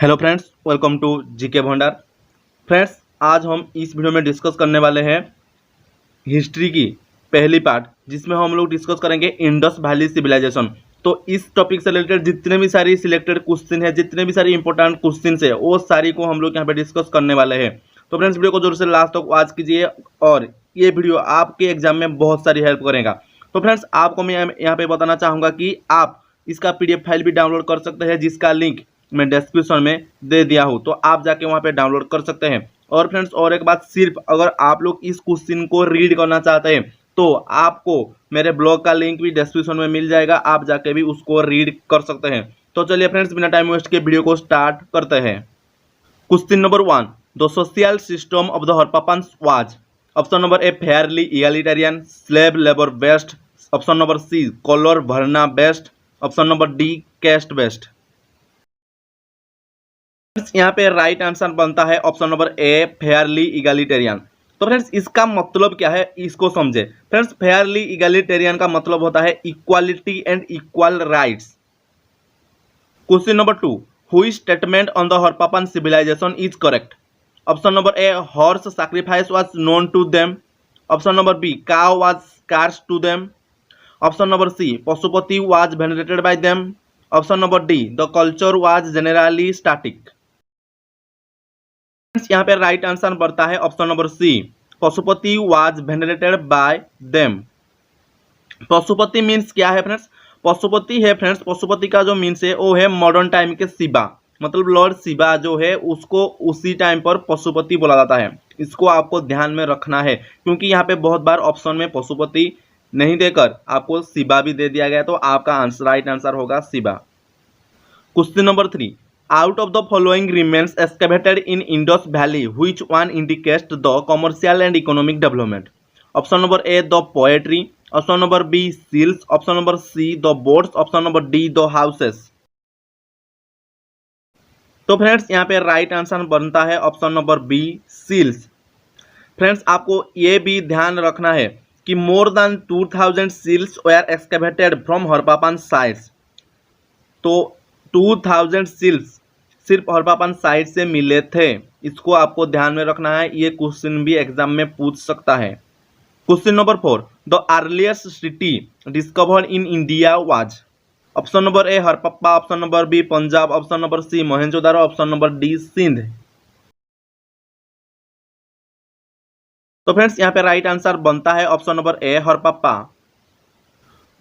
Hello friends, welcome to GK Bhandar. Friends, आज हम इस वीडियो में डिस्कस करने वाले हैं हिस्ट्री की पहली पार्ट, जिसमें हम लोग डिस्कस करेंगे इंडस वैली सिविलाइजेशन। तो इस टॉपिक से रिलेटेड जितने भी सारी सिलेक्टेड क्वेश्चन है, जितने भी सारी इंपॉर्टेंट क्वेश्चन है, वो सारी को हम लोग यहाँ पे डिस्कस करने वाले हैं। तो फ्रेंड्स, वीडियो को जरूर से लास्ट तक वॉच कीजिए और ये वीडियो आपके एग्जाम में बहुत सारी हेल्प करेगा। तो फ्रेंड्स, आपको मैं यहाँ पे बताना चाहूँगा कि आप इसका PDF फाइल भी डाउनलोड कर सकते हैं, जिसका लिंक मैं डिस्क्रिप्शन में दे दिया हूँ, तो आप जाके वहाँ पे डाउनलोड कर सकते हैं। और फ्रेंड्स, और एक बात, सिर्फ अगर आप लोग इस क्वेश्चन को रीड करना चाहते हैं तो आपको मेरे ब्लॉग का लिंक भी डिस्क्रिप्शन में मिल जाएगा, आप जाके भी उसको रीड कर सकते हैं। तो चलिए फ्रेंड्स, बिना टाइम वेस्ट के वीडियो को स्टार्ट करते हैं। Question number 1, the social system of the Harappan was. Option number A fairly egalitarian, slave labour based. Option number C colour varna based. Option number D caste based. यहाँ पे right answer बनता है option number A fairly egalitarian. तो friends, इसका मतलब क्या है, इसको समझे। फ्रेंड्स, फेयरली इगैलिटेरियन का मतलब होता है equality and equal rights. Question number 2, which statement on the Harappan civilization is correct. Option number A horse sacrifice was known to them. Option number B cow was scarce to them. Option number C Pashupati was venerated by them. Option number D the culture was generally static. यहाँ पे right answer बनता है option number C Pashupati was venerated by them. Pashupati means क्या है friends? Pashupati है friends, Pashupati का जो means है वो है मॉडर्न टाइम के शिवा, मतलब लॉर्ड शिवा जो है उसको उसी टाइम पर पशुपति बोला जाता है। इसको आपको ध्यान में रखना है, क्योंकि यहाँ पे बहुत बार ऑप्शन में पशुपति नहीं देकर आपको शिवा भी दे दिया गया, तो आपका आंसर राइट आंसर होगा Shiva. Question number 3, out of the following remains excavated in Indus Valley, which one indicates the commercial and economic development? Option number A the poetry, option number B seals, option number C the boats, option number D the houses। तो friends, यहाँ पे right answer बनता है option number B seals. Friends, आपको ये भी ध्यान रखना है कि more than 2000 seals were excavated from Harappan sites. तो 2000 सील्स सिर्फ हड़प्पन साइट से मिले थे, इसको आपको ध्यान में रखना है, ये क्वेश्चन भी एग्जाम में पूछ सकता है। Question number 4, the earliest city discovered in India was. Option number A Harappa, option number B Punjab, option number C Mohenjodaro, option number D Sindh. तो फ्रेंड्स, यहाँ पे राइट आंसर बनता है ऑप्शन नंबर ए हरप्पा।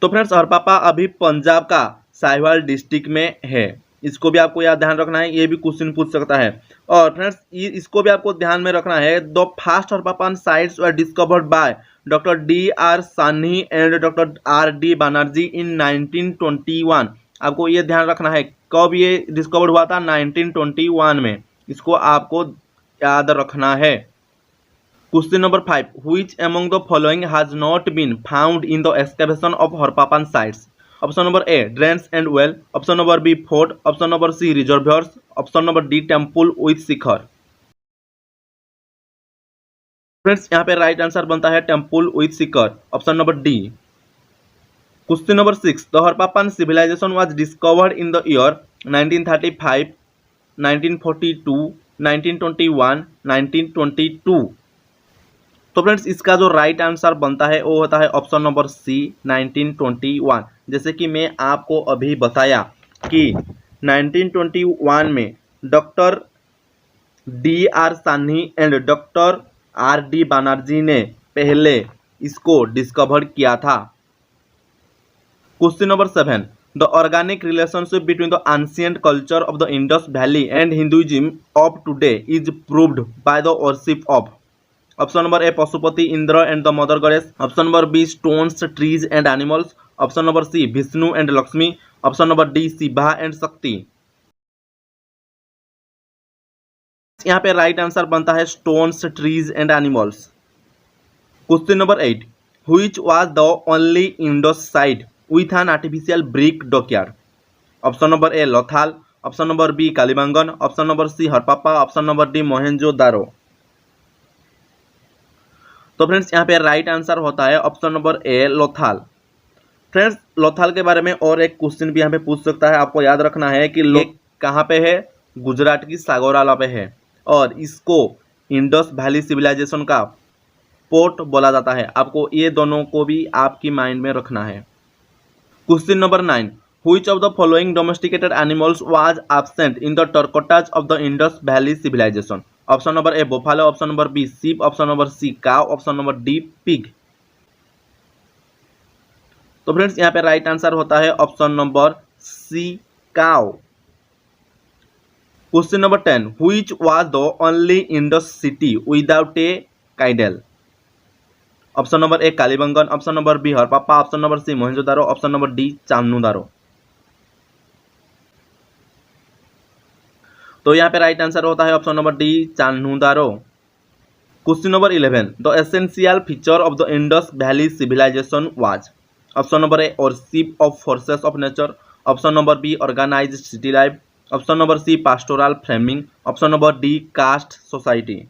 तो फ्रेंड्स, हरप्पा अभी पंजाब का साहिवाल डिस्ट्रिक्ट में है, इसको भी आपको याद ध्यान रखना है, ये भी क्वेश्चन पूछ सकता है। और फ्रेंड्स, इसको भी आपको ध्यान में रखना है, the first Harappan sites were discovered by doctor D.R. Sahni and doctor R.D. Banerjee in 1921। आपको ये ध्यान रखना है, कब ये डिस्कवर्ड हुआ था? 1921 में, इसको आपको याद रखना है। Question number 5, which among the following has not been found in the excavation of Harappan sites. Option number A drains and well, option number B fort, option number C reservoirs, option number D temple with shikhar. Friends, यहाँ पे right answer बनता है temple with shikhar, option number D. Question number 6, the Harappan civilization was discovered in the year 1935, 1942, 1921, 1922। तो friends, इसका जो right answer बनता है वो होता है ऑप्शन नंबर सी 1921। जैसे कि मैं आपको अभी बताया कि 1921 में doctor D.R. Sahni and doctor R.D. Banerjee ने पहले इसको डिस्कवर किया था। Question number 7, the organic relationship between the ancient culture of the Indus valley and Hinduism of today is proved by the worship of. Option number A Pashupati Indra and the mother goddess, option number B stones trees and animals, option number C Vishnu and Lakshmi, option number D Shiva and Shakti. यहाँ पे right answer बनता है stones trees and animals. Question number 8, which was the only Indus site with an artificial brick dockyard. Option number A Lothal, option number B Kalibangan, option number C Harappa, option number D Mohenjodaro. तो friends, यहाँ पे right answer होता है option number A Lothal. Friends, Lothal के बारे में और एक क्वेश्चन भी यहाँ पे पूछ सकता है, आपको याद रखना है कि लेक कहाँ पे है गुजरात की सागौराला पे है और इसको इंडस वैली सिविलाइजेशन का पोर्ट बोला जाता है। आपको ये दोनों को भी आपकी माइंड में रखना है। Question number 9, which of the following domesticated animals was absent in the terracotta's of the Indus Valley civilization? Option number A buffalo, option number B sheep, option number C cow, option number D pig. तो friends यहाँ पे right answer होता है option number C cow. Question number 10, which was the only Indus city without a caidel? Option number A Kalibangan, option number B Harappa, option number C Mohenjodaro, option number D Chanhudaro. तो यहाँ पे right answer होता है option number D Chanhudaro. Question number 11, the essential feature of the Indus valley civilisation was? Option number A worship of forces of nature, option number B organised city life, option number C pastoral farming, option number D caste society.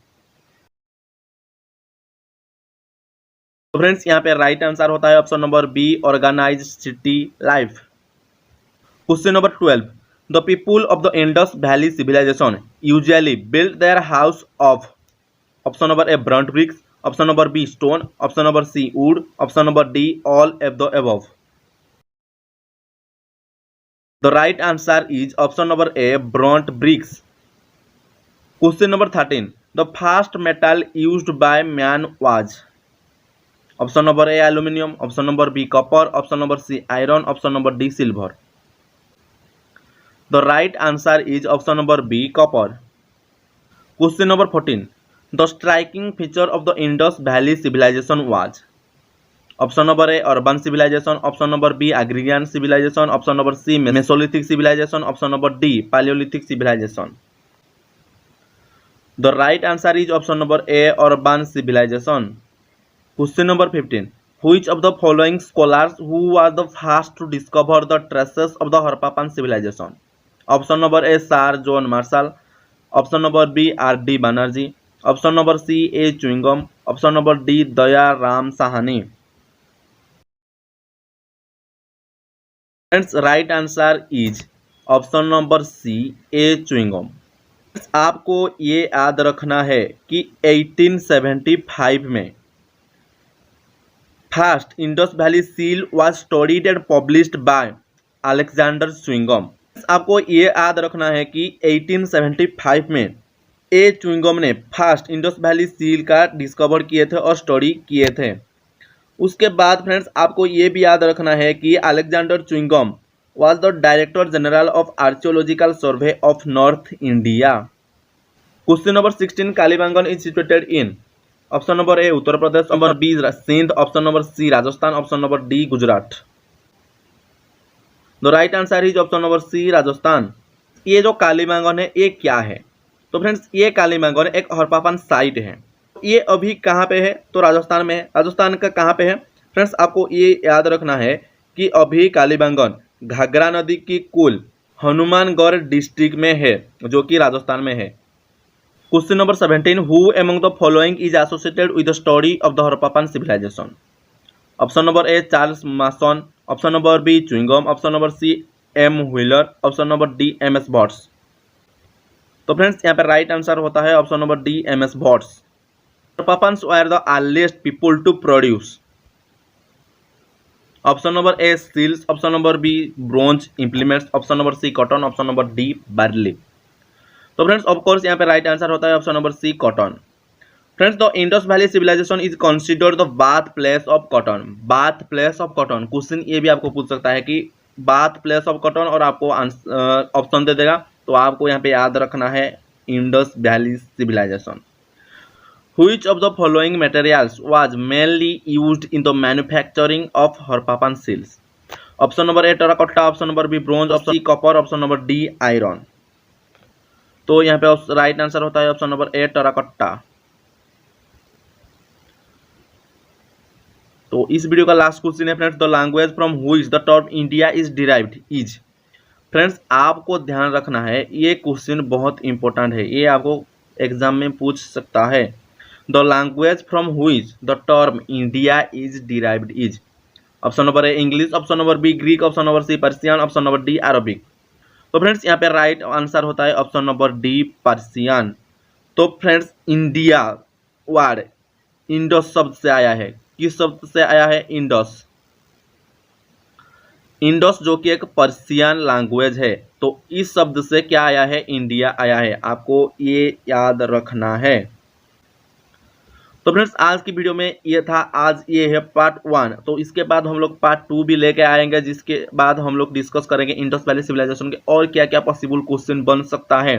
तो friends यहाँ पे right answer होता है option number B organised city life. Question number 12, the people of the Indus valley civilization usually build their house of? Option number A burnt bricks, option number B stone, option number C wood, option number D all of the above. The right answer is option number A burnt bricks. Question number 13, the first metal used by man was? Option number A aluminium, option number B copper, option number C iron, option number D silver. The right answer is option number B copper. Question number 14, the striking feature of the Indus valley civilisation was? Option number A urban civilization, option number B agrarian civilization, option number C mesolithic civilization, option number D palaeolithic civilization. The right answer is option number A urban civilization. Question number 15, which of the following scholars who was the first to discover the traces of the Harappan civilization? Option number A Sir John Marshall, option number B R D Banerjee, option number C A Chewingham, option number D Daya Ram Sahani। Friends, right answer is option number C A Chewingham। आपको ये याद रखना है कि 1875 में first Indus valley seal was studied and published by Alexander chewing gum. आपको ये याद रखना है कि 1875 में ए च्युइंगम ने फर्स्ट इंडस वैली सील का डिस्कवर किए थे और स्टडी किए थे। उसके बाद फ्रेंड्स आपको ये भी याद रखना है कि Alexander Cunningham was the director general of archaeological survey of north India. Question number 16, Kalibangan is situated in? Option number A Uttar Pradesh, number B Sindh, option number C Rajasthan, option number D Gujarat. The right answer is option number C Rajasthan. ये जो कालीबंगन है ये क्या है? तो friends ये कालीबंगन एक Harappan site है। ये अभी कहाँ पे है? तो राजस्थान में है। राजस्थान का कहाँ पे है? फ्रेंड्स आपको ये याद रखना है कि अभी कालीबंगन घाघरा नदी की कुल हनुमानगढ़ डिस्ट्रिक्ट में है जो कि राजस्थान में है। Question number 17, who among the following is associated with the study of the Harappan civilisation? Option number A Charles Masson, option number B chewing gum, option number C M Wheeler, option number D M S Vats. तो friends यहाँ पर right answer होता है option number D M S Vats. Harappans were the earliest people to produce? Option number A seals, option number B bronze implements, option number C cotton, option number D barley. तो friends of course यहाँ पे right answer होता है option number C cotton. Friends the Indus valley civilization is considered the birth place of cotton. Birth place of cotton question ये भी आपको पूछ सकता है कि बार्थ प्लेस ऑफ कॉटन और आपको ऑप्शन दे देगा, तो आपको यहाँ पे याद रखना है Indus valley civilization. Which of the following materials was mainly used in the manufacturing of Harappan seals? Option number A terracotta, option number B bronze, option C copper, option number D iron. तो यहाँ पे right answer होता है option number A terracotta. तो इस video का last question है friends, the language from which the term India is derived is? Friends आपको ध्यान रखना है, ये क्वेश्चन बहुत इंपॉर्टेंट है, ये आपको एग्जाम में पूछ सकता है। The language from which the term India is derived is? Option number A English, option number B Greek, option number C Persian, option number D Arabic. तो फ्रेंड्स यहाँ पे राइट आंसर होता है ऑप्शन नंबर डी, पर्सियन। तो friends India word Indus शब्द से आया है। किस शब्द से आया है? इंडस। इंडस जो कि एक पर्सियन लैंग्वेज है, तो इस शब्द से क्या आया है? इंडिया आया है। आपको ये याद रखना है। तो फ्रेंड्स आज की वीडियो में ये था, आज ये है पार्ट 1। तो इसके बाद हम लोग पार्ट 2 भी लेके आएंगे, जिसके बाद हम लोग डिस्कस करेंगे इंडस वैली सिविलाइजेशन के और क्या क्या पॉसिबल क्वेश्चन बन सकता है।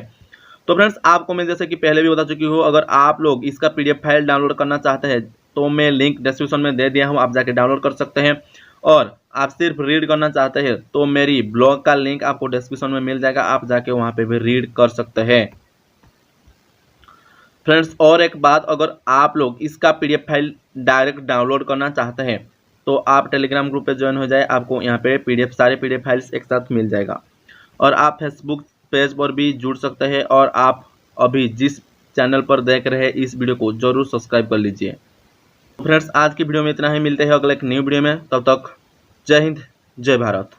तो फ्रेंड्स आपको मैं जैसे कि पहले भी बता चुकी हूँ, अगर आप लोग इसका PDF फाइल डाउनलोड करना चाहते हैं तो मैं लिंक डिस्क्रिप्शन में दे दिया हूँ, आप जाके डाउनलोड कर सकते हैं। और आप सिर्फ रीड करना चाहते हैं तो मेरी ब्लॉग का लिंक आपको डिस्क्रिप्शन में मिल जाएगा, आप जाके वहाँ पे भी रीड कर सकते हैं। फ्रेंड्स और एक बात, अगर आप लोग इसका PDF फाइल डायरेक्ट डाउनलोड करना चाहते हैं तो आप टेलीग्राम ग्रुप पे ज्वाइन हो जाए, आपको यहाँ पे सारे PDF फाइल्स एक साथ मिल जाएगा। और आप फेसबुक पेज पर भी जुड़ सकते हैं, और आप अभी जिस चैनल पर देख रहे हैं इस वीडियो को जरूर सब्सक्राइब कर लीजिए। फ्रेंड्स आज की वीडियो में इतना ही, मिलते हैं अगले एक न्यू वीडियो में, तब तक जय हिंद, जय भारत।